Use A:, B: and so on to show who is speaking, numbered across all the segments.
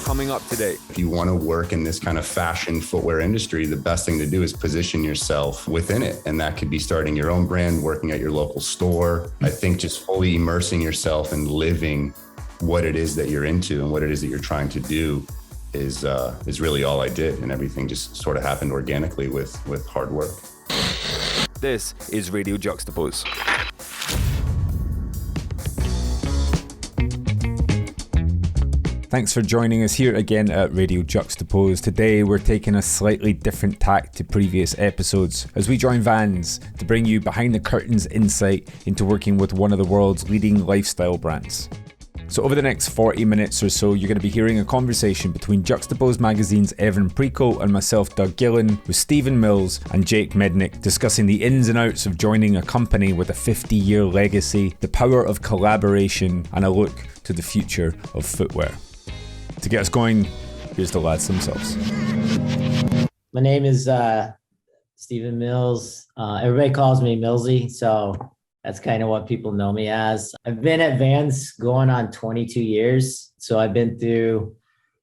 A: coming up today.
B: If you want to work in this kind of fashion footwear industry, the best thing to do is position yourself within it. And that could be starting your own brand, working at your local store. I think just fully immersing yourself and living what it is that you're into and what it is that you're trying to do is really all I did. And everything just sort of happened organically with hard work.
A: This is Radio Juxtapoz.
C: Thanks for joining us here again at Radio Juxtapoz. Today we're taking a slightly different tack to previous episodes as we join Vans to bring you behind the curtains insight into working with one of the world's leading lifestyle brands. So over the next 40 minutes or so, you're going to be hearing a conversation between Juxtapoz Magazine's Evan Preco and myself, Doug Gillen, with Stephen Mills and Jake Mednik, discussing the ins and outs of joining a company with a 50-year legacy, the power of collaboration, and a look to the future of footwear. To get us going, here's the lads themselves.
D: My name is Stephen Mills. Everybody calls me Millsy, so that's kind of what people know me as. I've been at Vans going on 22 years, so I've been through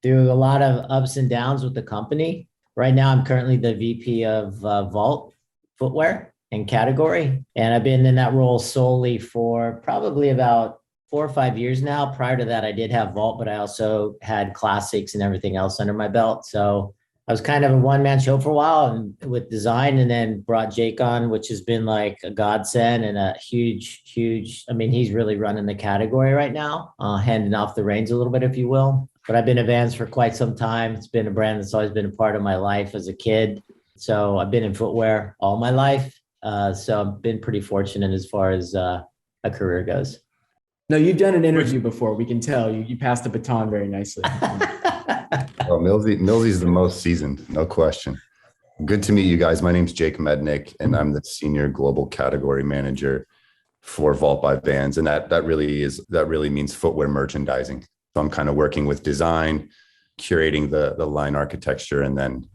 D: a lot of ups and downs with the company. Right now, I'm currently the VP of Vault Footwear and category, and I've been in that role solely for probably about 4 or 5 years now. Prior to that, I did have Vault, but I also had classics and everything else under my belt. So I was kind of a one-man show for a while and with design, and then brought Jake on, which has been like a godsend and a huge, he's really running the category right now, handing off the reins a little bit, if you will. But I've been at Vans for quite some time. It's been a brand that's always been a part of my life as a kid. So I've been in footwear all my life. So I've been pretty fortunate as far as a career goes.
E: No, you've done an interview before. We can tell you passed the baton very nicely.
B: Well, Millsy's the most seasoned, no question. Good to meet you guys. My name's Jake Mednik, and I'm the senior global category manager for Vault by Vans. And that really means footwear merchandising. So I'm kind of working with design, curating the line architecture, and then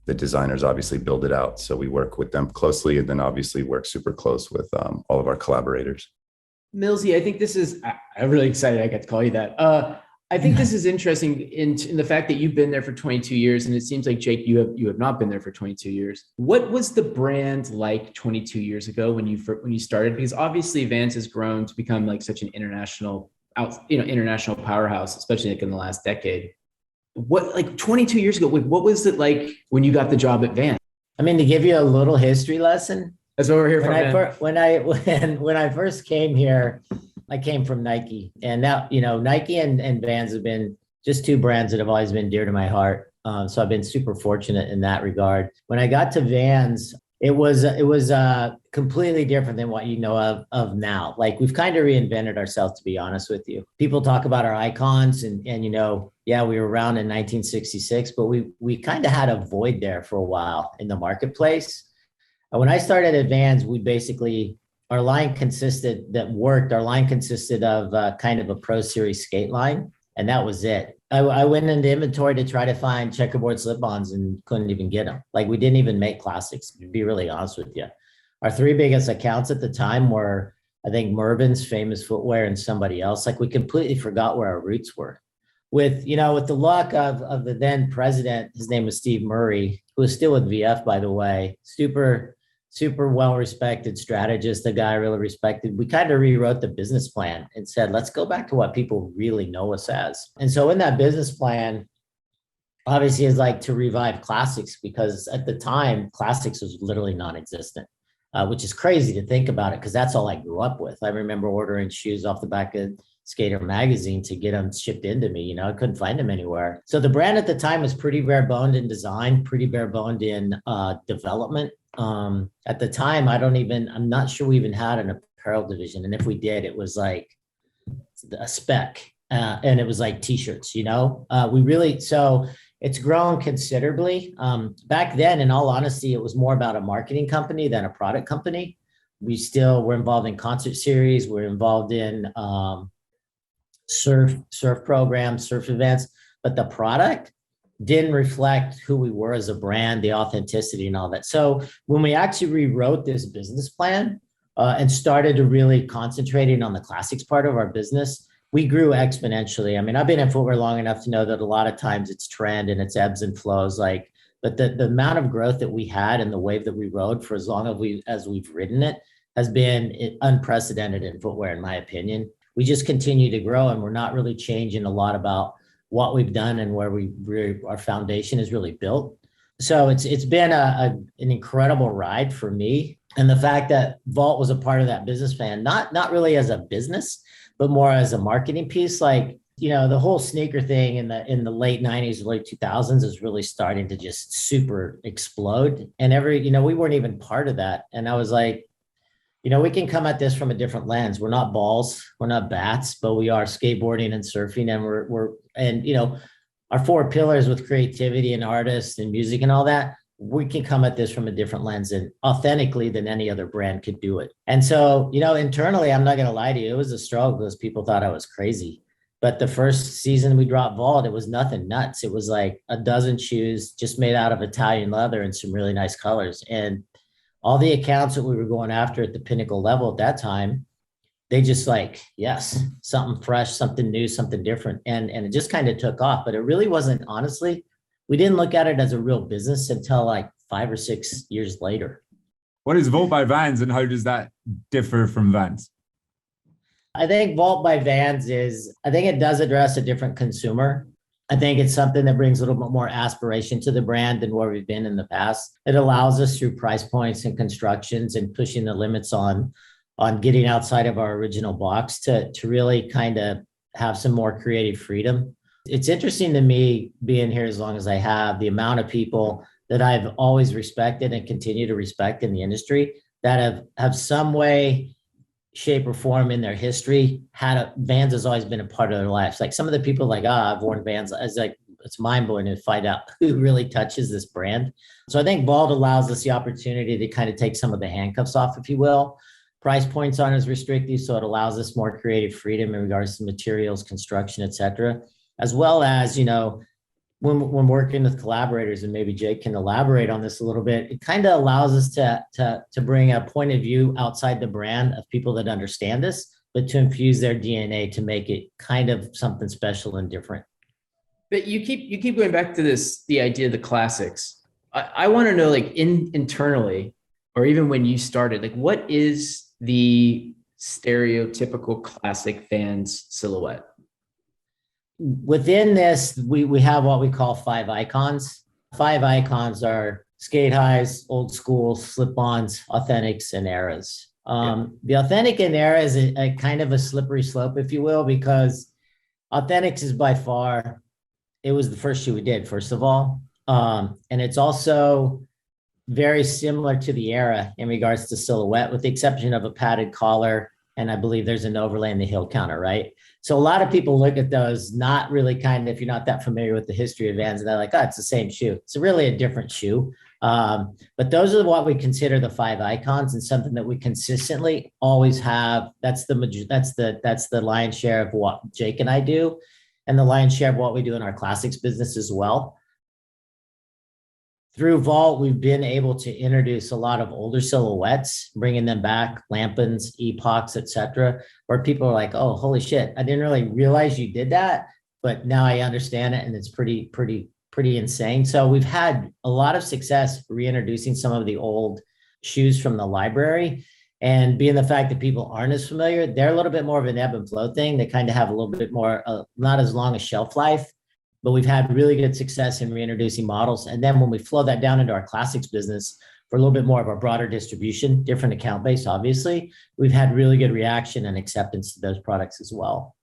B: the designers obviously build it out. So we work with them closely, and then obviously work super close with all of our collaborators.
E: Millsy, I think this is, I'm really excited I got to call you that. I think this is interesting in the fact that you've been there for 22 years, and it seems like, Jake, you have not been there for 22 years. What was the brand like 22 years ago when you started? Because obviously Vans has grown to become like such an international powerhouse, especially like in the last decade. What, like 22 years ago, what was it like when you got the job at Vans?
D: I mean, to give you a little history lesson,
E: that's what we're here for.
D: When I first came here, I came from Nike, and now, Nike and Vans have been just two brands that have always been dear to my heart. So I've been super fortunate in that regard. When I got to Vans, it was completely different than what you know of now. Like, we've kind of reinvented ourselves, to be honest with you. People talk about our icons and we were around in 1966, but we kind of had a void there for a while in the marketplace. When I started at Vans, our line consisted of kind of a Pro Series skate line, and that was it. I went into inventory to try to find checkerboard slip-ons and couldn't even get them. Like, we didn't even make classics, to be really honest with you. Our three biggest accounts at the time were, I think, Mervyn's, Famous Footwear, and somebody else. Like, we completely forgot where our roots were. With the luck of the then president, his name was Steve Murray, who is still with VF, by the way, super well-respected strategist, the guy I really respected. We kind of rewrote the business plan and said, let's go back to what people really know us as. And so in that business plan, obviously, is like to revive classics, because at the time, classics was literally non-existent, which is crazy to think about it, because that's all I grew up with. I remember ordering shoes off the back of Skater magazine to get them shipped into me. I couldn't find them anywhere. So the brand at the time was pretty bare-boned in design, pretty bare-boned in development. At the time, I'm not sure we even had an apparel division. And if we did, it was like a spec, and it was like t-shirts, so it's grown considerably. Back then, in all honesty, it was more about a marketing company than a product company. We still were involved in concert series. We're involved in surf programs, surf events, but the product didn't reflect who we were as a brand, the authenticity and all that. So when we actually rewrote this business plan and started to really concentrating on the classics part of our business, we grew exponentially. I mean, I've been in footwear long enough to know that a lot of times it's trend and it's ebbs and flows. Like, but the amount of growth that we had and the wave that we rode for as long as we've ridden it has been unprecedented in footwear, in my opinion. We just continue to grow, and we're not really changing a lot about what we've done and where our foundation is really built. So it's been an incredible ride for me. And the fact that Vault was a part of that business plan, not really as a business, but more as a marketing piece. Like, the whole sneaker thing in the late 90s, late 2000s is really starting to just super explode. And we weren't even part of that. And I was like, we can come at this from a different lens. We're not balls, we're not bats, but we are skateboarding and surfing. And our four pillars with creativity and artists and music and all that, we can come at this from a different lens and authentically than any other brand could do it. And so, internally, I'm not going to lie to you, it was a struggle because people thought I was crazy. But the first season we dropped Vault, it was nothing nuts. It was like a dozen shoes just made out of Italian leather and some really nice colors. And all the accounts that we were going after at the pinnacle level at that time, they just like, yes, something fresh, something new, something different. And it just kind of took off, but it really wasn't, honestly, we didn't look at it as a real business until like 5 or 6 years later.
C: What is Vault by Vans, and how does that differ from Vans?
D: I think Vault by Vans I think it does address a different consumer. I think it's something that brings a little bit more aspiration to the brand than where we've been in the past. It allows us through price points and constructions and pushing the limits on getting outside of our original box to really kind of have some more creative freedom. It's interesting to me, being here as long as I have, the amount of people that I've always respected and continue to respect in the industry that have some way, shape, or form in their history Vans has always been a part of their lives. Like some of the people I've worn Vans, it's mind-blowing to find out who really touches this brand. So I think Vault allows us the opportunity to kind of take some of the handcuffs off, if you will. Price points aren't as restrictive, so it allows us more creative freedom in regards to materials, construction, et cetera, as well as, when working with collaborators, and maybe Jake can elaborate on this a little bit, it kind of allows us to bring a point of view outside the brand of people that understand us, but to infuse their DNA to make it kind of something special and different.
E: But you keep going back to the idea of the classics. I want to know, like, internally, or even when you started, like, what is the stereotypical classic Vans silhouette?
D: Within this, we have what we call 5 icons. 5 icons are skate highs, old school, slip-ons, authentics, and eras. The authentic and era is a kind of a slippery slope, if you will, because authentics is by far, it was the first shoe we did, first of all. And it's also very similar to the era in regards to silhouette, with the exception of a padded collar. And I believe there's an overlay in the heel counter, right? So a lot of people look at those, not really if you're not that familiar with the history of Vans, and they're like, oh, it's the same shoe. It's really a different shoe. But those are what we consider the 5 icons, and something that we consistently always have. That's the lion's share of what Jake and I do, and the lion's share of what we do in our classics business as well. Through Vault, we've been able to introduce a lot of older silhouettes, bringing them back, Lampins, Epochs, et cetera, where people are like, oh, holy shit, I didn't really realize you did that, but now I understand it, and it's pretty insane. So we've had a lot of success reintroducing some of the old shoes from the library, and being the fact that people aren't as familiar, they're a little bit more of an ebb and flow thing. They kind of have a little bit more, not as long a shelf life. But we've had really good success in reintroducing models. And then when we flow that down into our classics business for a little bit more of our broader distribution, different account base, obviously, we've had really good reaction and acceptance to those products as well.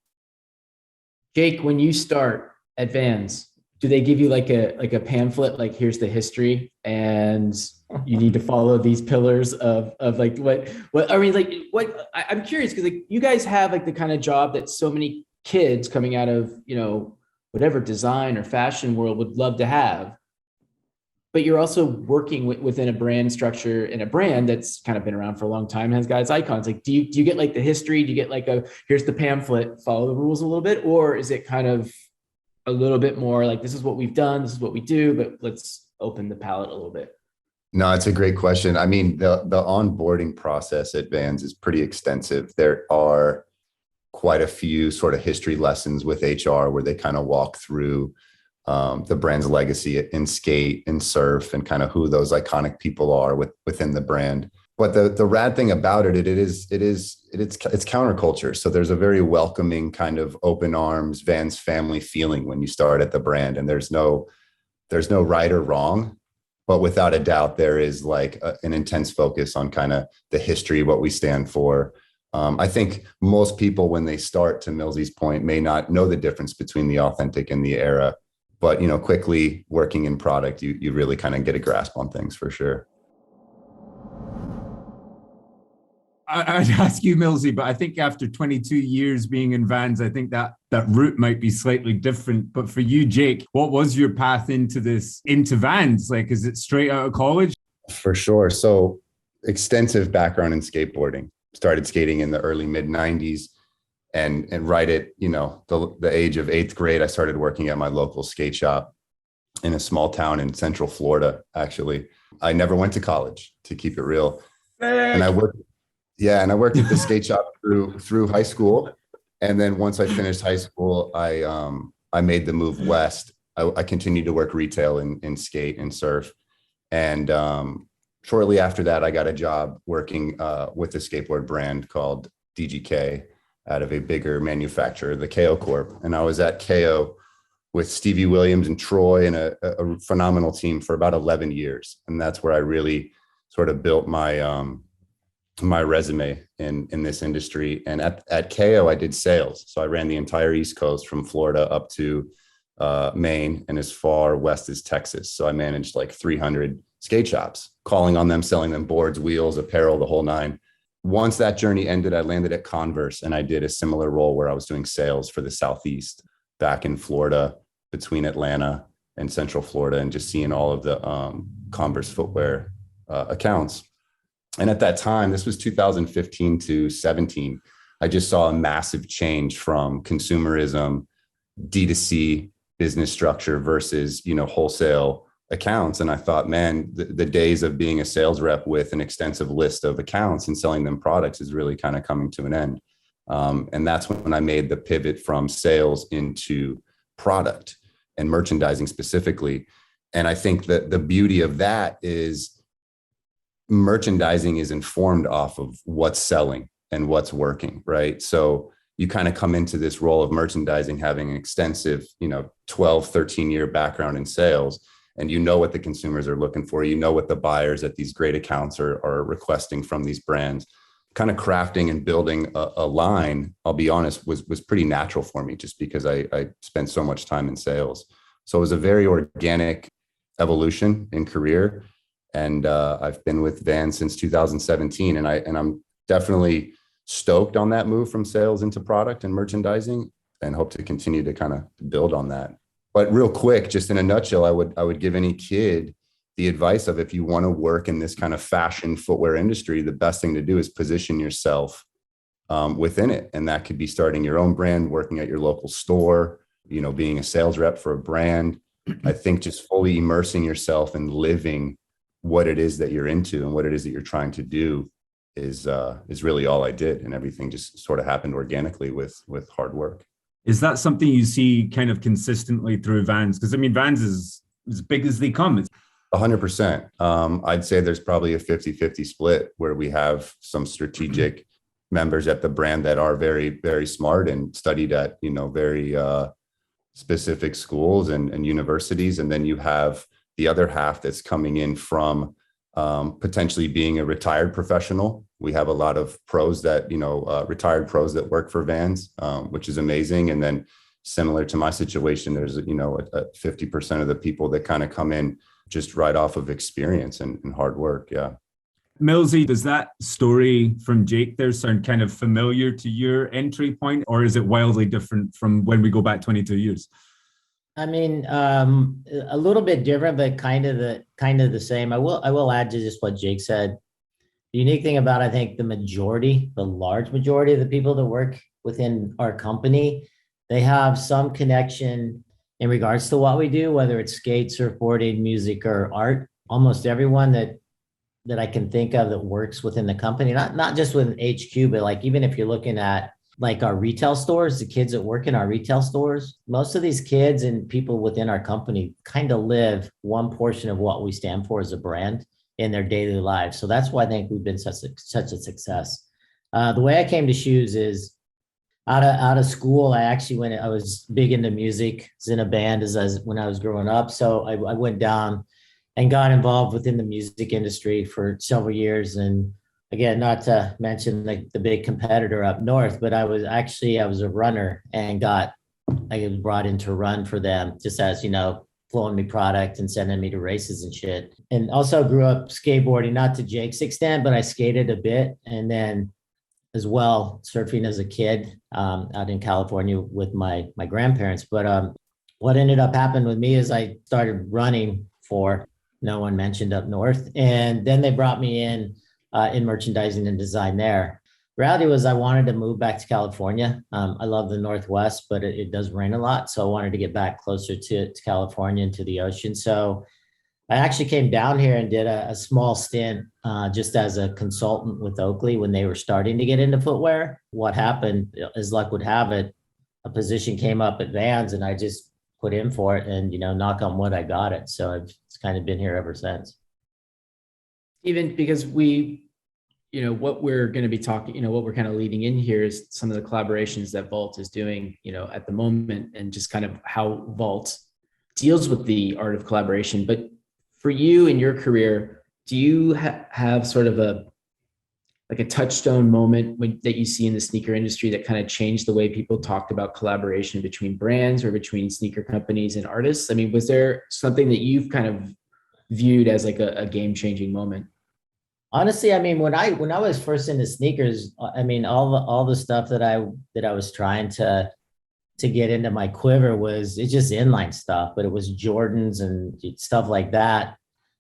E: Jake, when you start at Vans, do they give you like a pamphlet, like, here's the history, and you need to follow these pillars of like what I mean, like, what I'm curious, because like you guys have like the kind of job that so many kids coming out of, whatever design or fashion world would love to have, but you're also working within a brand structure in a brand that's kind of been around for a long time, has guys icons. Like, do you get like the history? Do you get like here's the pamphlet, follow the rules a little bit? Or is it kind of a little bit more like, this is what we've done, this is what we do, but let's open the palette a little bit?
B: No, it's a great question. I mean, the onboarding process at Vans is pretty extensive. There are quite a few sort of history lessons with HR where they kind of walk through the brand's legacy in skate and surf and kind of who those iconic people are within the brand. But the rad thing about it's counterculture. So there's a very welcoming kind of open arms Vans family feeling when you start at the brand, and there's no right or wrong, but without a doubt there is like an intense focus on kind of the history, what we stand for. I think most people when they start, to Millsy's point, may not know the difference between the authentic and the era, but quickly working in product, you really kind of get a grasp on things for sure.
C: I'd ask you, Millsy, but I think after 22 years being in Vans, I think that route might be slightly different. But for you, Jake, what was your path into Vans? Like, is it straight out of college?
B: For sure. So extensive background in skateboarding. Started skating in the early mid 90s. And right at, the age of 8th grade, I started working at my local skate shop in a small town in Central Florida, actually. I never went to college, to keep it real. And I worked at the skate shop through high school. And then once I finished high school, I made the move west. I continued to work retail in skate and surf. And shortly after that, I got a job working with a skateboard brand called DGK out of a bigger manufacturer, the KO Corp. And I was at KO with Stevie Williams and Troy and a phenomenal team for about 11 years. And that's where I really sort of built my resume in this industry. And at KO, I did sales. So I ran the entire East Coast from Florida up to Maine and as far west as Texas. So I managed like 300 skate shops, calling on them, selling them boards, wheels, apparel, the whole nine. Once that journey ended, I landed at Converse and I did a similar role where I was doing sales for the Southeast back in Florida, between Atlanta and Central Florida, and just seeing all of the Converse footwear accounts. And at that time, this was 2015 to 17, I just saw a massive change from consumerism, D2C business structure versus, wholesale accounts. And I thought, man, the days of being a sales rep with an extensive list of accounts and selling them products is really kind of coming to an end. And that's when I made the pivot from sales into product and merchandising specifically. And I think that the beauty of that is merchandising is informed off of what's selling and what's working, right? So you kind of come into this role of merchandising, having an extensive, 12, 13-year background in sales, and what the consumers are looking for, what the buyers at these great accounts are requesting from these brands. Kind of crafting and building a line, I'll be honest, was pretty natural for me just because I spent so much time in sales. So it was a very organic evolution in career. And I've been with Vans since 2017. And I'm definitely stoked on that move from sales into product and merchandising, and hope to continue to kind of build on that. But real quick, just in a nutshell, I would give any kid the advice of, if you want to work in this kind of fashion footwear industry, the best thing to do is position yourself within it. And that could be starting your own brand, working at your local store, being a sales rep for a brand. I think just fully immersing yourself and living what it is that you're into and what it is that you're trying to do is really all I did. And everything just sort of happened organically with hard work.
C: Is that something you see kind of consistently through Vans? Because Vans is as big as they come.
B: 100%. I'd say there's probably a 50-50 split where we have some strategic members at the brand that are very, very smart and studied at, very specific schools and universities. And then you have the other half that's coming in from potentially being a retired professional. We have a lot of pros that, retired pros that work for Vans, which is amazing. And then similar to my situation, there's, 50% of the people that kind of come in just right off of experience and hard work. Yeah.
C: Millsy, does that story from Jake there sound kind of familiar to your entry point, or is it wildly different from when we go back 22 years?
D: A little bit different, but kind of the same. I will add to just what Jake said. The unique thing about, I think, the large majority of the people that work within our company, they have some connection in regards to what we do, whether it's skate, surfboarding, music, or art. Almost everyone that I can think of that works within the company, not just with HQ, but like even if you're looking at like our retail stores, the kids that work in our retail stores, most of these kids and people within our company kind of live one portion of what we stand for as a brand in their daily lives. So that's why I think we've been such a success. The way I came to shoes is out of school. I was big into music. I was in a band when I was growing up. So I went down and got involved within the music industry for several years. And again, not to mention the big competitor up north, but I was a runner and I was brought in to run for them, just as, flowing me product and sending me to races and shit. And also grew up skateboarding, not to Jake's extent, but I skated a bit. And then as well, surfing as a kid out in California with my grandparents. But what ended up happening with me is I started running for no one mentioned up north. And then they brought me in merchandising and design there. Reality was I wanted to move back to California. I love the Northwest, but it does rain a lot. So I wanted to get back closer to California and to the ocean. So I actually came down here and did a small stint just as a consultant with Oakley when they were starting to get into footwear. What happened, as luck would have it, a position came up at Vans and I just put in for it and, knock on wood, I got it. So it's kind of been here ever since.
E: Even because what we're going to be talking, what we're kind of leading in here is some of the collaborations that Vault is doing, at the moment, and just kind of how Vault deals with the art of collaboration. But for you in your career, do you have sort of a touchstone moment that you see in the sneaker industry that kind of changed the way people talked about collaboration between brands or between sneaker companies and artists? I mean, was there something that you've kind of viewed as like a game-changing moment?
D: Honestly, I mean, when I was first into sneakers, I mean, all the stuff that I was trying to get into my quiver it's just inline stuff, but it was Jordans and stuff like that.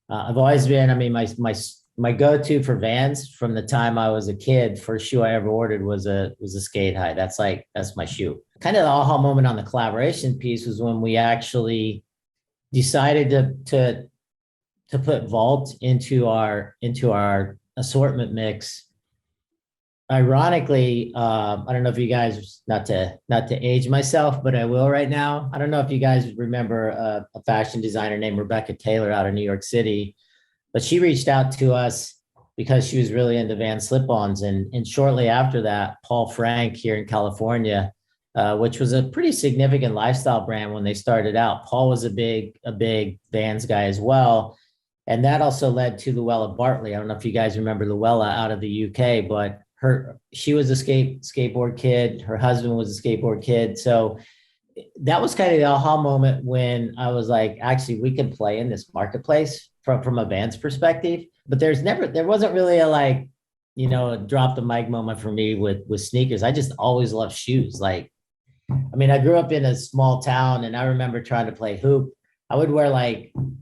D: I've always been, I mean, my go-to for Vans from the time I was a kid, first shoe I ever ordered was a skate high. That's my shoe. Kind of the aha moment on the collaboration piece was when we actually decided to put Vault into our assortment mix. Ironically, I don't know if you guys, not to age myself, but I will right now. I don't know if you guys remember a fashion designer named Rebecca Taylor out of New York City, but she reached out to us because she was really into Van slip-ons. And shortly after that, Paul Frank here in California, which was a pretty significant lifestyle brand when they started out. Paul was a big Vans guy as well. And that also led to Luella Bartley. I don't know if you guys remember Luella out of the UK, but she was a skateboard kid. Her husband was a skateboard kid. So that was kind of the aha moment when I was like, actually, we can play in this marketplace from a Vans perspective. But there wasn't really a drop the mic moment for me with sneakers. I just always loved shoes. I grew up in a small town and I remember trying to play hoop. I would wear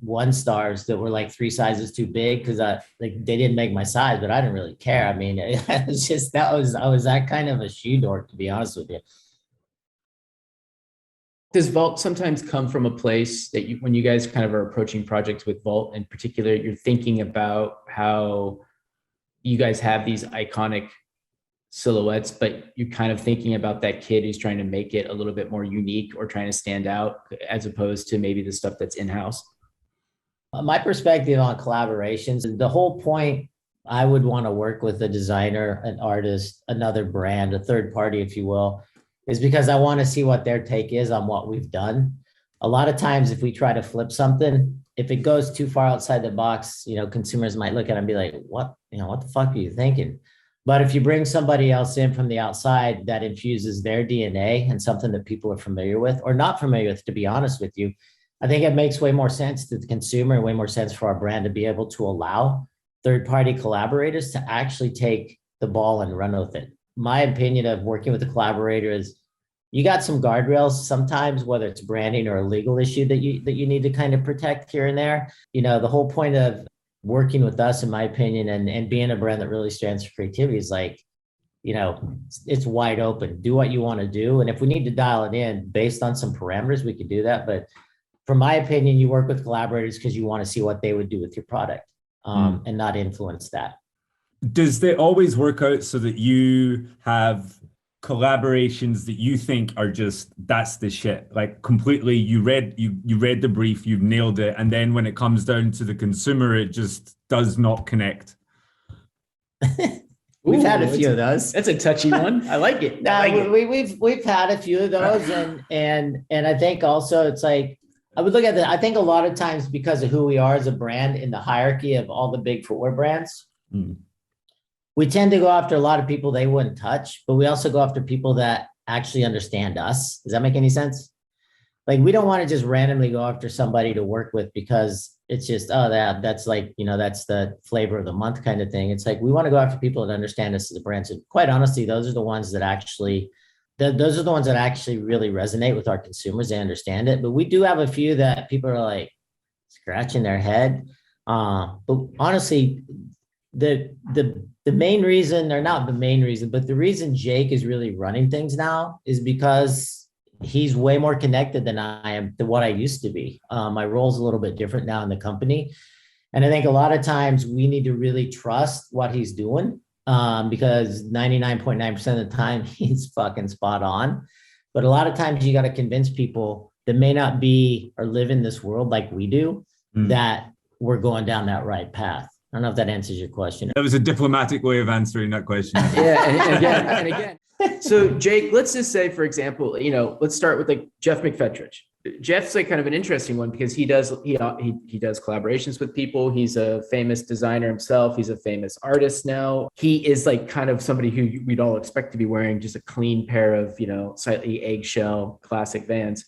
D: One Stars that were 3 sizes too big because they didn't make my size, but I didn't really care. I mean, it's just I was that kind of a shoe dork, to be honest with you.
E: Does Vault sometimes come from a place that when you guys kind of are approaching projects with Vault in particular, you're thinking about how you guys have these iconic silhouettes, but you're kind of thinking about that kid who's trying to make it a little bit more unique or trying to stand out as opposed to maybe the stuff that's in-house?
D: My perspective on collaborations, the whole point, I would want to work with a designer, an artist, another brand, a third party, if you will, is because I want to see what their take is on what we've done. A lot of times, if we try to flip something, if it goes too far outside the box, consumers might look at it and be like, what the fuck are you thinking? But if you bring somebody else in from the outside that infuses their DNA and something that people are familiar with or not familiar with, to be honest with you, I think it makes way more sense to the consumer and way more sense for our brand to be able to allow third-party collaborators to actually take the ball and run with it. My opinion of working with a collaborator is you got some guardrails sometimes, whether it's branding or a legal issue that you need to kind of protect here and there. The whole point of working with us, in my opinion, and being a brand that really stands for creativity is it's wide open. Do what you want to do. And if we need to dial it in based on some parameters, we could do that. But from my opinion, you work with collaborators because you want to see what they would do with your product and not influence that.
C: Does they always work out so that you have collaborations that you think are just, that's the shit? Like completely, you read the brief, you've nailed it, and then when it comes down to the consumer, it just does not connect.
D: We've had a few of those.
E: That's a touchy one. I like it.
D: We've had a few of those, and I think also it's like I would look at I think a lot of times because of who we are as a brand in the hierarchy of all the big footwear brands, we tend to go after a lot of people they wouldn't touch, but we also go after people that actually understand us. Does that make any sense? Like we don't want to just randomly go after somebody to work with because it's just, that's like, that's the flavor of the month kind of thing. It's like, we want to go after people that understand us as a brand. So quite honestly, those are the ones that actually really resonate with our consumers. They understand it, but we do have a few that people are like scratching their head. But honestly, the main reason, or not the main reason, but the reason Jake is really running things now is because he's way more connected than I am, than what I used to be. My role's a little bit different now in the company. And I think a lot of times we need to really trust what he's doing because 99.9% of the time he's fucking spot on. But a lot of times you got to convince people that may not be or live in this world like we do, that we're going down that right path. I don't know if that answers your question.
C: That was a diplomatic way of answering that question.
E: Yeah, and again. So Jake, let's just say, for example, let's start with like Jeff McFetrich. Jeff's like kind of an interesting one because he does collaborations with people. He's a famous designer himself. He's a famous artist now. He is like kind of somebody who we'd all expect to be wearing just a clean pair of, slightly eggshell classic Vans.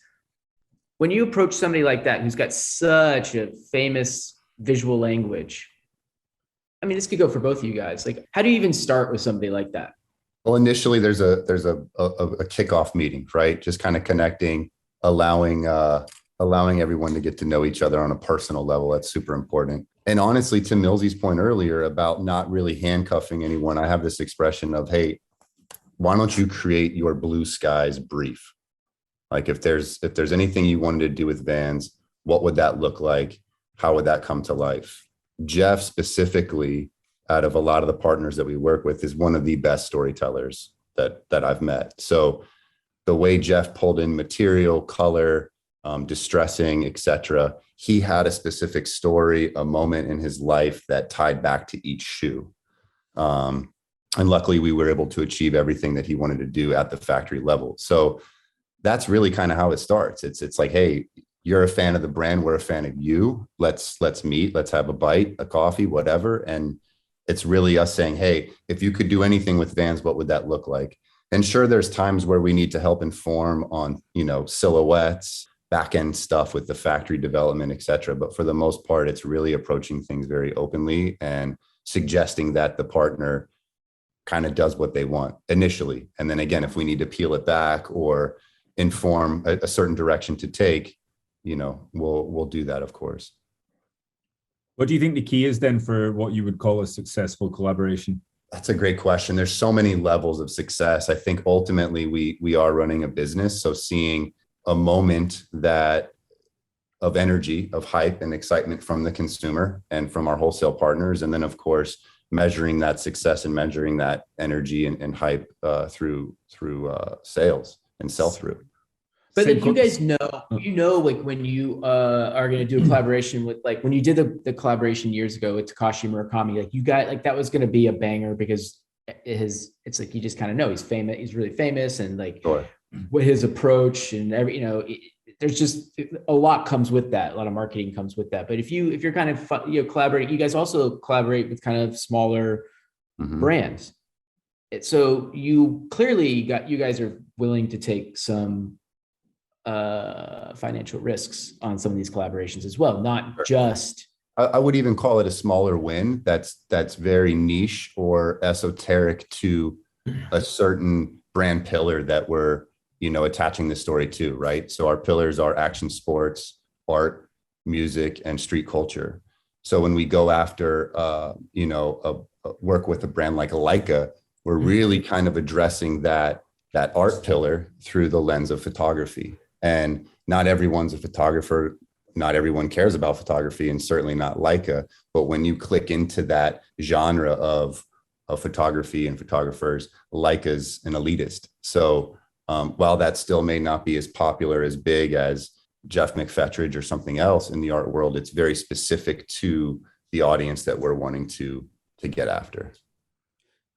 E: When you approach somebody like that, who's got such a famous visual language, I mean, this could go for both of you guys. Like, how do you even start with somebody like that?
B: Well, initially there's a kickoff meeting, right? Just kind of connecting, allowing everyone to get to know each other on a personal level. That's super important. And honestly, to Millsy's point earlier about not really handcuffing anyone, I have this expression of, hey, why don't you create your blue skies brief? Like if there's anything you wanted to do with Vans, what would that look like? How would that come to life? Jeff specifically, out of a lot of the partners that we work with, is one of the best storytellers that I've met. So the way Jeff pulled in material, color, distressing, etc., he had a specific story, a moment in his life that tied back to each shoe. And luckily we were able to achieve everything that he wanted to do at the factory level. So that's really kind of how it starts. It's like, hey, you're a fan of the brand, we're a fan of you. Let's meet, let's have a bite, a coffee, whatever. And it's really us saying, hey, if you could do anything with Vans, what would that look like? And sure, there's times where we need to help inform on, silhouettes, back end stuff with the factory development, et cetera. But for the most part, it's really approaching things very openly and suggesting that the partner kind of does what they want initially. And then again, if we need to peel it back or inform a certain direction to take, we'll do that, of course.
C: What do you think the key is then for what you would call a successful collaboration?
B: That's a great question. There's so many levels of success. I think ultimately we are running a business. So seeing a moment of energy, of hype and excitement from the consumer and from our wholesale partners. And then of course, measuring that success and measuring that energy and hype through sales and sell through.
E: But like you guys know, like when you are going to do a collaboration with, like when you did the collaboration years ago with Takashi Murakami, like you got, like that was going to be a banger because it's like, you just kind of know he's famous, he's really famous, and like what his approach and there's just a lot comes with that. A lot of marketing comes with that. But if you're kind of collaborating, you guys also collaborate with kind of smaller brands. So you guys are willing to take some financial risks on some of these collaborations as well, not just.
B: I would even call it a smaller win that's very niche or esoteric to a certain brand pillar that we're attaching the story to, right? So our pillars are action sports, art, music, and street culture. So when we go after work with a brand like Leica, we're really kind of addressing that art pillar through the lens of photography. And not everyone's a photographer. Not everyone cares about photography, and certainly not Leica. But when you click into that genre of of photography and photographers like as an elitist. So while that still may not be as popular as big as Jeff McFetridge or something else in the art world, it's very specific to the audience that we're wanting to get after.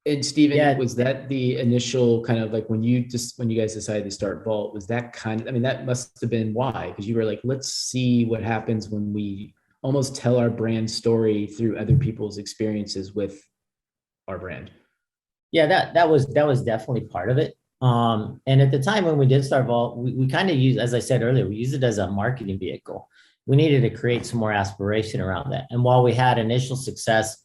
E: And Steven, was that the initial kind of like when you guys decided to start Vault, was that kind of, I mean, that must have been why, because you were like, let's see what happens when we almost tell our brand story through other people's experiences with our brand.
D: Yeah, that was definitely part of it. And at the time when we did start Vault, we kind of used, as I said earlier, we used it as a marketing vehicle. We needed to create some more aspiration around that. And while we had initial success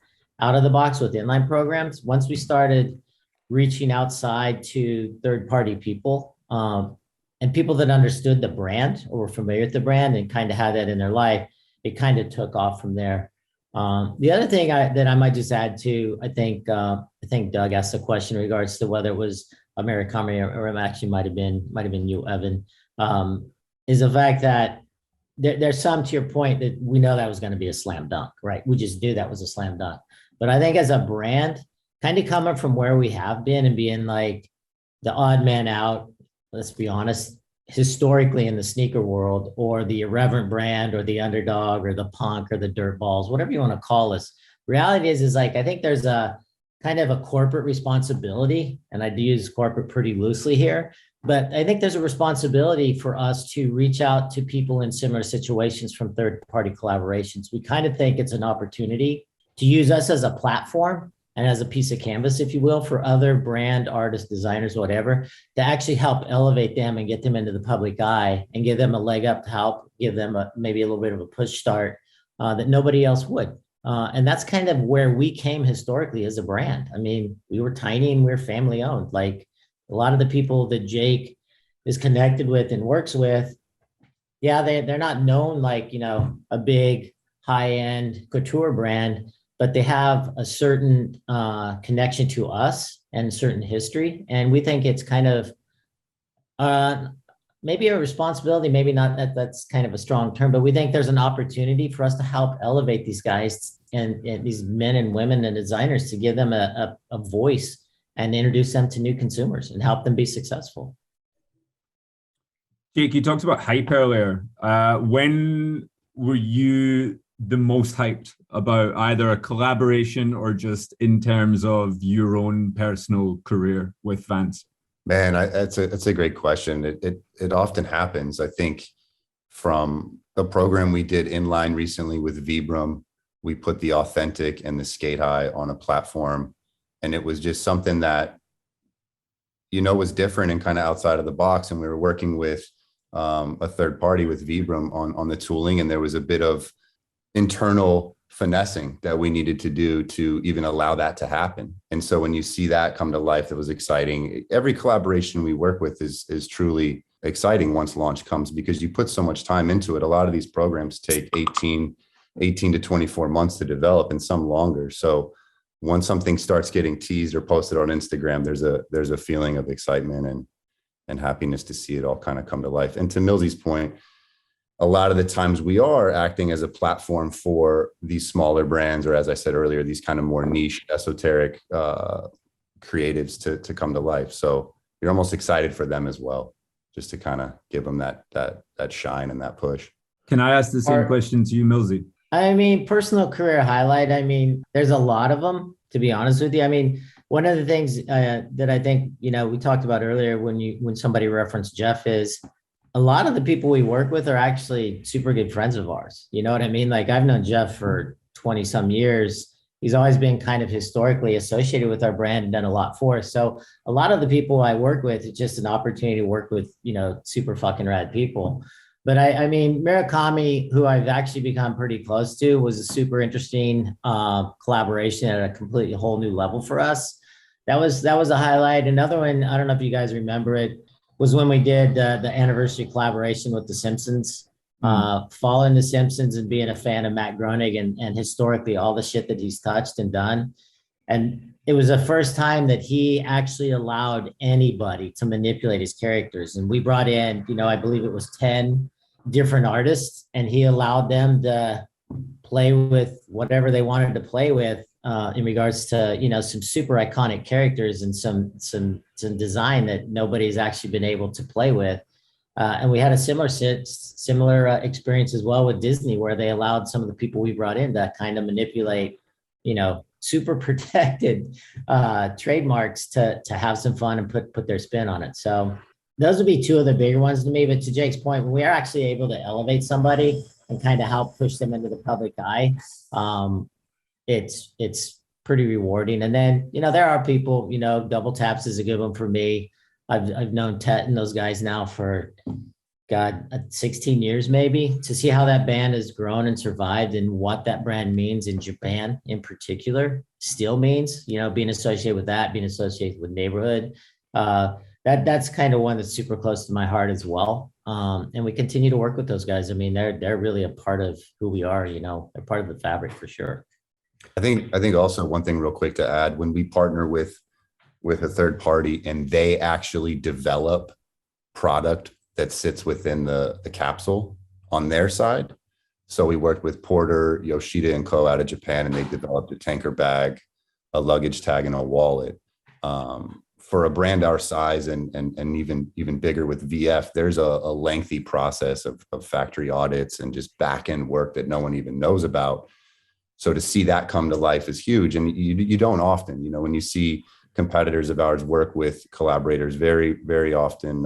D: out of the box with inline programs, once we started reaching outside to third-party people and people that understood the brand or were familiar with the brand and kind of had that in their life, it kind of took off from there. The other thing that I might just add to, I think Doug asked a question in regards to whether it was Murakami or it actually might have been you, Evan, is the fact that there's some, to your point, that we know that was going to be a slam dunk, right? We just knew that was a slam dunk. But I think as a brand, kind of coming from where we have been and being like the odd man out, let's be honest, historically in the sneaker world, or the irreverent brand or the underdog or the punk or the dirt balls, whatever you want to call us. Reality is like, I think there's a kind of a corporate responsibility, and I do use corporate pretty loosely here, but I think there's a responsibility for us to reach out to people in similar situations from third-party collaborations. We kind of think it's an opportunity to use us as a platform and as a piece of canvas, if you will, for other brand artists, designers, whatever, to actually help elevate them and get them into the public eye and give them a leg up to help give them maybe a little bit of a push start that nobody else would. And that's kind of where we came historically as a brand. I mean, we were tiny and we were family owned. Like a lot of the people that Jake is connected with and works with, yeah, they're not known like, you know, a big high-end couture brand, but they have a certain connection to us and certain history. And we think it's kind of maybe a responsibility, maybe not, that's kind of a strong term, but we think there's an opportunity for us to help elevate these guys and these men and women and designers, to give them a voice and introduce them to new consumers and help them be successful.
C: Jake, you talked about hype earlier. When were you the most hyped about either a collaboration or just in terms of your own personal career with Vans?
B: Man, that's a great question. It often happens. I think from a program we did inline recently with Vibram, we put the Authentic and the Skate High on a platform, and it was just something that, you know, was different and kind of outside of the box. And we were working with a third party with Vibram on the tooling, and there was a bit of internal finessing that we needed to do to even allow that to happen. And so when you see that come to life, it was exciting. Every collaboration we work with is truly exciting once launch comes, because you put so much time into it. A lot of these programs take 18 to 24 months to develop, and some longer. So once something starts getting teased or posted on Instagram, there's a feeling of excitement and happiness to see it all kind of come to life. And to Millsy's point, a lot of the times we are acting as a platform for these smaller brands, or as I said earlier, these kind of more niche, esoteric creatives to come to life. So you're almost excited for them as well, just to kind of give them that shine and that push.
C: Can I ask the same question to you, Millsy?
D: I mean, personal career highlight, I mean, there's a lot of them, to be honest with you. I mean, one of the things that I think, you know, we talked about earlier when somebody referenced Jeff is, a lot of the people we work with are actually super good friends of ours. You know what I mean? Like, I've known Jeff for 20 some years. He's always been kind of historically associated with our brand and done a lot for us. So a lot of the people I work with, it's just an opportunity to work with, you know, super fucking rad people. But I mean, Murakami, who I've actually become pretty close to, was a super interesting collaboration at a completely whole new level for us. That was a highlight. Another one, I don't know if you guys remember it, was when we did the anniversary collaboration with The Simpsons. Following The Simpsons and being a fan of Matt Groening and historically all the shit that he's touched and done. And it was the first time that he actually allowed anybody to manipulate his characters. And we brought in, you know, I believe it was 10 different artists, and he allowed them to play with whatever they wanted to play with in regards to, some super iconic characters and some design that nobody's actually been able to play with. And we had a similar experience as well with Disney, where they allowed some of the people we brought in to kind of manipulate, super protected trademarks to have some fun and put their spin on it. So those would be two of the bigger ones to me. But to Jake's point, when we are actually able to elevate somebody and kind of help push them into the public eye, it's pretty rewarding. And then, there are people, Double Taps is a good one for me. I've known Tet and those guys now for 16 years, maybe, to see how that band has grown and survived and what that brand means in Japan in particular still means, being associated with that, being associated with neighborhood. That's kind of one that's super close to my heart as well. And we continue to work with those guys. I mean, they're really a part of who we are, they're part of the fabric for sure.
B: I think also one thing real quick to add, when we partner with a third party and they actually develop product that sits within the capsule on their side. So we worked with Porter, Yoshida & Co. out of Japan, and they developed a tanker bag, a luggage tag, and a wallet. For a brand our size and even bigger with VF, there's a lengthy process of factory audits and just back-end work that no one even knows about. So to see that come to life is huge. And you don't often, when you see competitors of ours work with collaborators, very, very often,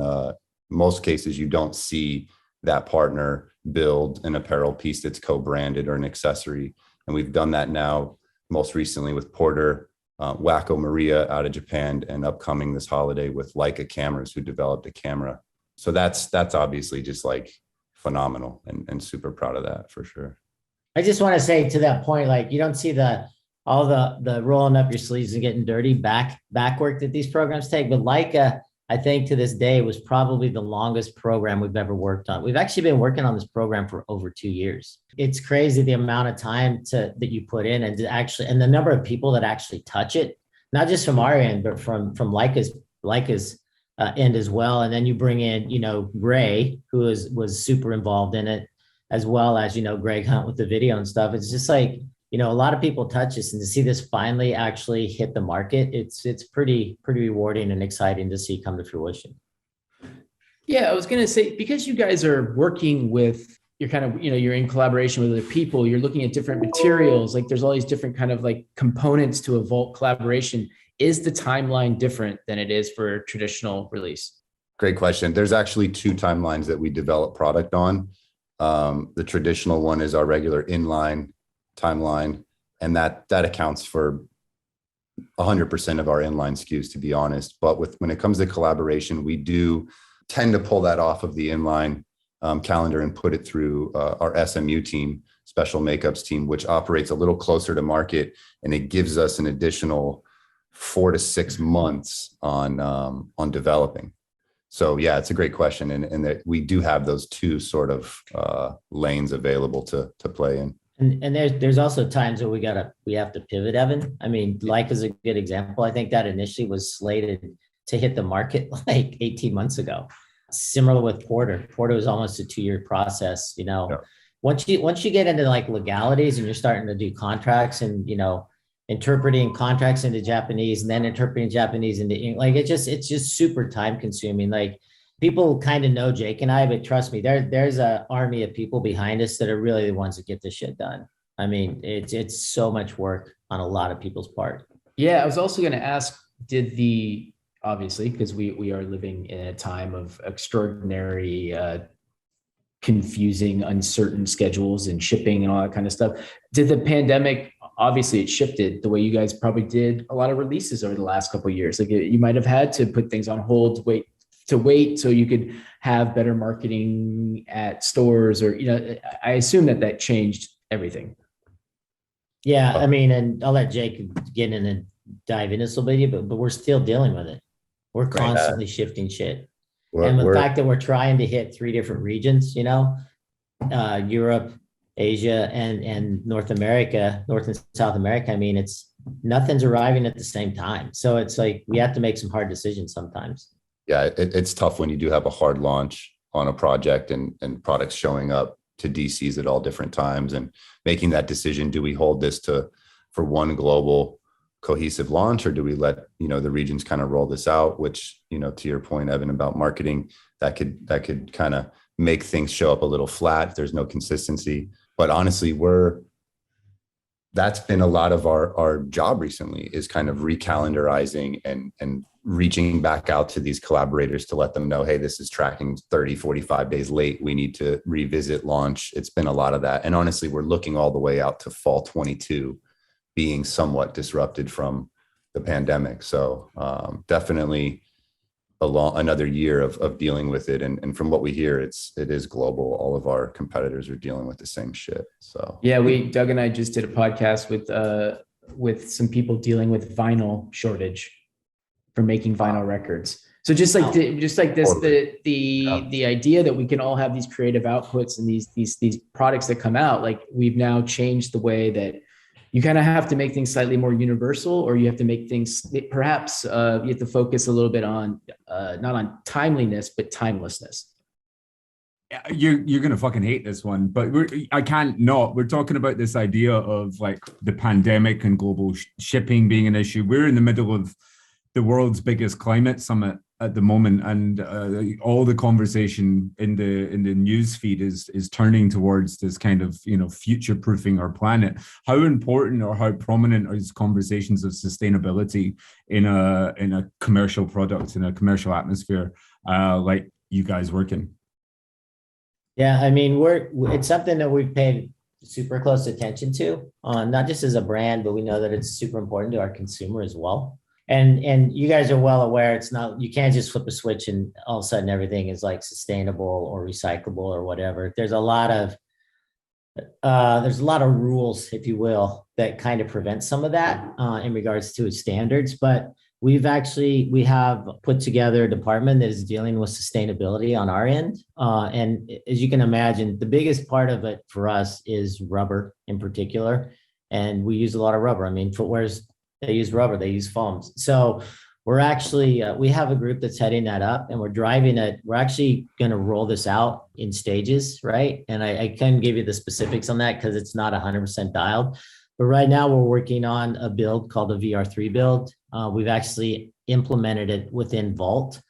B: most cases, you don't see that partner build an apparel piece that's co-branded or an accessory. And we've done that now, most recently with Porter, Wacko Maria out of Japan, and upcoming this holiday with Leica Cameras, who developed a camera. So that's obviously just like phenomenal, and super proud of that for sure.
D: I just want to say to that point, like, you don't see all the rolling up your sleeves and getting dirty back work that these programs take. But Leica, I think to this day, was probably the longest program we've ever worked on. We've actually been working on this program for over 2 years. It's crazy the amount of time that you put in, and the number of people that actually touch it, not just from our end, but from Leica's end as well. And then you bring in, Gray, who was super involved in it, as well as, Greg Hunt with the video and stuff. It's just like, a lot of people touch this, and to see this finally actually hit the market, it's pretty rewarding and exciting to see come to fruition.
E: Yeah, I was going to say, because you guys are working with, you're kind of, you're in collaboration with other people, you're looking at different materials, like there's all these different kind of like components to a Vault collaboration. Is the timeline different than it is for a traditional release?
B: Great question. There's actually 2 timelines that we develop product on. The traditional one is our regular inline timeline, and that accounts for 100% of our inline SKUs, to be honest. But when it comes to collaboration, we do tend to pull that off of the inline calendar and put it through our SMU team, special makeups team, which operates a little closer to market, and it gives us an additional 4 to 6 months on developing. So yeah, it's a great question, and that we do have those 2 sort of lanes available to play in.
D: And there's also times where we have to pivot, Evan. I mean, Leica is a good example. I think that initially was slated to hit the market like 18 months ago. Similar with Porter. Porter was almost a 2-year process. Yeah. Once you get into like legalities and you're starting to do contracts and interpreting contracts into Japanese and then interpreting Japanese into English, like it's just super time consuming. Like, people kind of know Jake and I, but trust me, there's an army of people behind us that are really the ones that get this shit done. I mean, it's so much work on a lot of people's part.
E: Yeah, I was also going to ask, obviously, because we are living in a time of extraordinary, confusing, uncertain schedules and shipping and all that kind of stuff. Did the pandemic, obviously it shifted the way you guys probably did a lot of releases over the last couple of years? Like, you might have had to put things on hold, wait so you could have better marketing at stores, or, I assume that changed everything.
D: Yeah. I mean, and I'll let Jake get in and dive into this a little bit, but we're still dealing with it. We're constantly shifting shit. And the fact that we're trying to hit 3 different regions, Europe, Asia, and North America, North and South America. I mean, nothing's arriving at the same time. So it's like, we have to make some hard decisions sometimes.
B: Yeah, it's tough when you do have a hard launch on a project and products showing up to DCs at all different times and making that decision. Do we hold this to for one global cohesive launch, or do we let, the regions kind of roll this out, which, to your point, Evan, about marketing, that could kind of make things show up a little flat if there's no consistency. But honestly, that's been a lot of our job recently, is kind of recalendarizing and reaching back out to these collaborators to let them know, hey, this is tracking 30, 45 days late. We need to revisit launch. It's been a lot of that. And honestly, we're looking all the way out to fall 22 being somewhat disrupted from the pandemic. So definitely another year of dealing with it. And from what we hear, it is global. All of our competitors are dealing with the same shit. So
E: yeah, Doug and I just did a podcast with some people dealing with vinyl shortage for making vinyl records. So just like this, the idea that we can all have these creative outputs and these products that come out, like we've now changed the way that you kind of have to make things slightly more universal, or you have to make things perhaps you have to focus a little bit on not on timeliness, but timelessness.
C: You're gonna fucking hate this one, but I can't not. We're talking about this idea of like the pandemic and global shipping being an issue. We're in the middle of the world's biggest climate summit at the moment, and all the conversation in the news feed is turning towards this kind of future proofing our planet. How important or how prominent are these conversations of sustainability in a commercial product, in a commercial atmosphere like you guys work in?
D: Yeah, I mean, it's something that we've paid super close attention to, not just as a brand, but we know that it's super important to our consumer as well. And you guys are well aware, it's not, you can't just flip a switch and all of a sudden everything is like sustainable or recyclable or whatever. There's a lot of rules, if you will, that kind of prevent some of that in regards to standards. But we have put together a department that is dealing with sustainability on our end. And as you can imagine, the biggest part of it for us is rubber in particular. And we use a lot of rubber. I mean, they use rubber, they use foams. So we're actually, we have a group that's heading that up, and we're driving it. We're actually going to roll this out in stages, right? And I couldn't give you the specifics on that because it's not 100% dialed. But right now we're working on a build called a VR3 build. We've actually implemented it within Vault.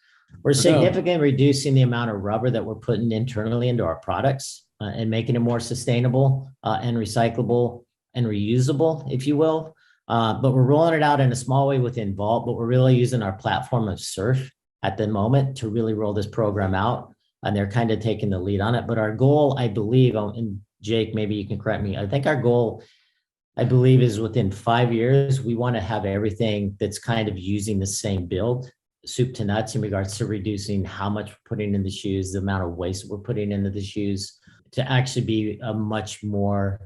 D: We're significantly reducing the amount of rubber that we're putting internally into our products and making it more sustainable and recyclable and reusable, if you will. But we're rolling it out in a small way within Vault, but we're really using our platform of Surf at the moment to really roll this program out. And they're kind of taking the lead on it. But our goal, I believe, and Jake, maybe you can correct me, I think our goal, I believe, is within 5 years, we want to have everything that's kind of using the same build, soup to nuts, in regards to reducing how much we're putting in the shoes, the amount of waste we're putting into the shoes, to actually be a much more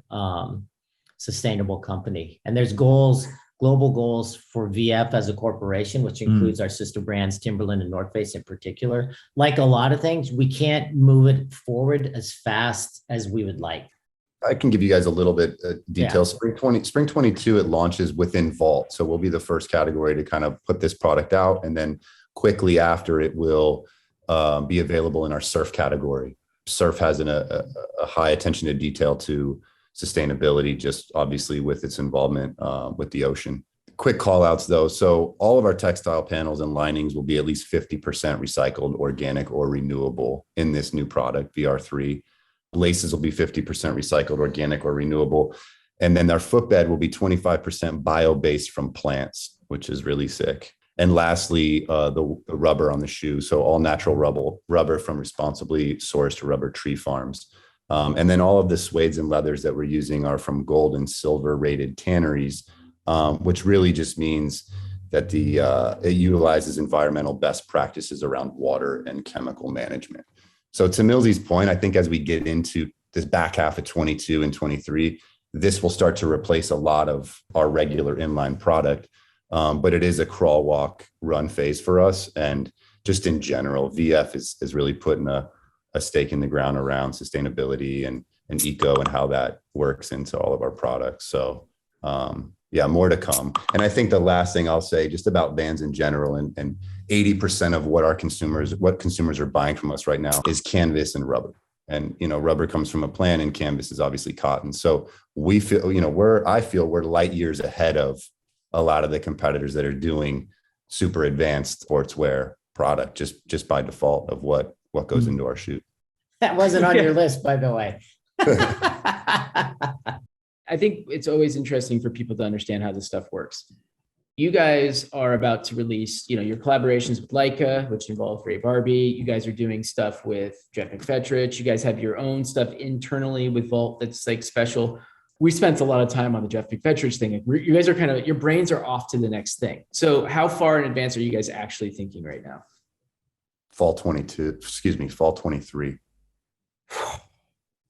D: sustainable company. And there's goals, global goals for VF as a corporation, which includes our sister brands, Timberland and North Face in particular. Like a lot of things, we can't move it forward as fast as we would like.
B: I can give you guys a little bit of detail. Yeah. Spring 22, it launches within Vault. So we'll be the first category to kind of put this product out. And then quickly after, it will be available in our Surf category. Surf has a high attention to detail to sustainability, just obviously with its involvement with the ocean. Quick call outs though. So all of our textile panels and linings will be at least 50% recycled, organic, or renewable in this new product, VR3. Laces will be 50% recycled, organic, or renewable. And then our footbed will be 25% bio-based from plants, which is really sick. And lastly, the rubber on the shoe. So all natural rubber from responsibly sourced rubber tree farms. And then all of the suedes and leathers that we're using are from gold and silver rated tanneries, which really just means that it utilizes environmental best practices around water and chemical management. So to Millsy's point, I think as we get into this back half of 22 and 23, this will start to replace a lot of our regular inline product. But it is a crawl, walk, run phase for us. And just in general, VF is really putting a stake in the ground around sustainability and eco and how that works into all of our products. So yeah, more to come. And I think the last thing I'll say just about Vans in general, and 80% of what consumers are buying from us right now is canvas and rubber. and, rubber comes from a plant and canvas is obviously cotton. So we feel, I feel we're light years ahead of a lot of the competitors that are doing super advanced sportswear product just by default of what goes into our shoe.
D: That wasn't on your list, by the way.
E: I think it's always interesting for people to understand how this stuff works. You guys are about to release, your collaborations with Leica, which involve Ray Barbie. You guys are doing stuff with Jeff McFetrich. You guys have your own stuff internally with Vault that's like special. We spent a lot of time on the Jeff McFetrich thing. You guys are your brains are off to the next thing. So how far in advance are you guys actually thinking right now?
B: Fall 23.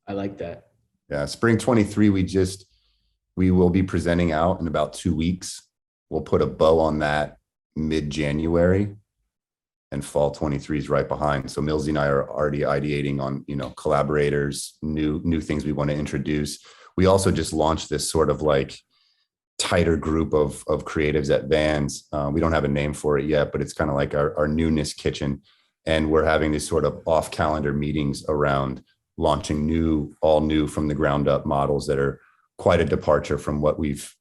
E: I like that.
B: Yeah. Spring 23, we will be presenting out in about 2 weeks. We'll put a bow on that mid-January, and fall 23 is right behind. So Millsy and I are already ideating on, collaborators, new things we want to introduce. We also just launched this sort of like tighter group of creatives at Vans. We don't have a name for it yet, but it's kind of like our newness kitchen. And we're having these sort of off calendar meetings around launching all new from the ground up models that are quite a departure from what we've,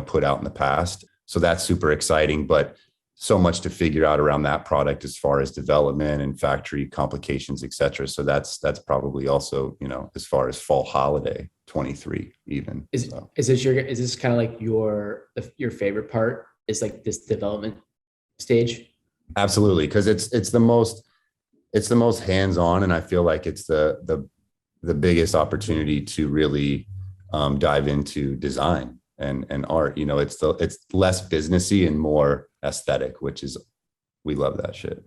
B: put out in the past. So that's super exciting, but so much to figure out around that product as far as development and factory complications, et cetera. So that's probably also, as far as fall holiday 23 even.
E: Is this kind of like your favorite part is like this development stage?
B: Absolutely. Cause it's the most hands-on. And I feel like it's the biggest opportunity to really dive into design and art. It's less businessy and more aesthetic, we love that shit.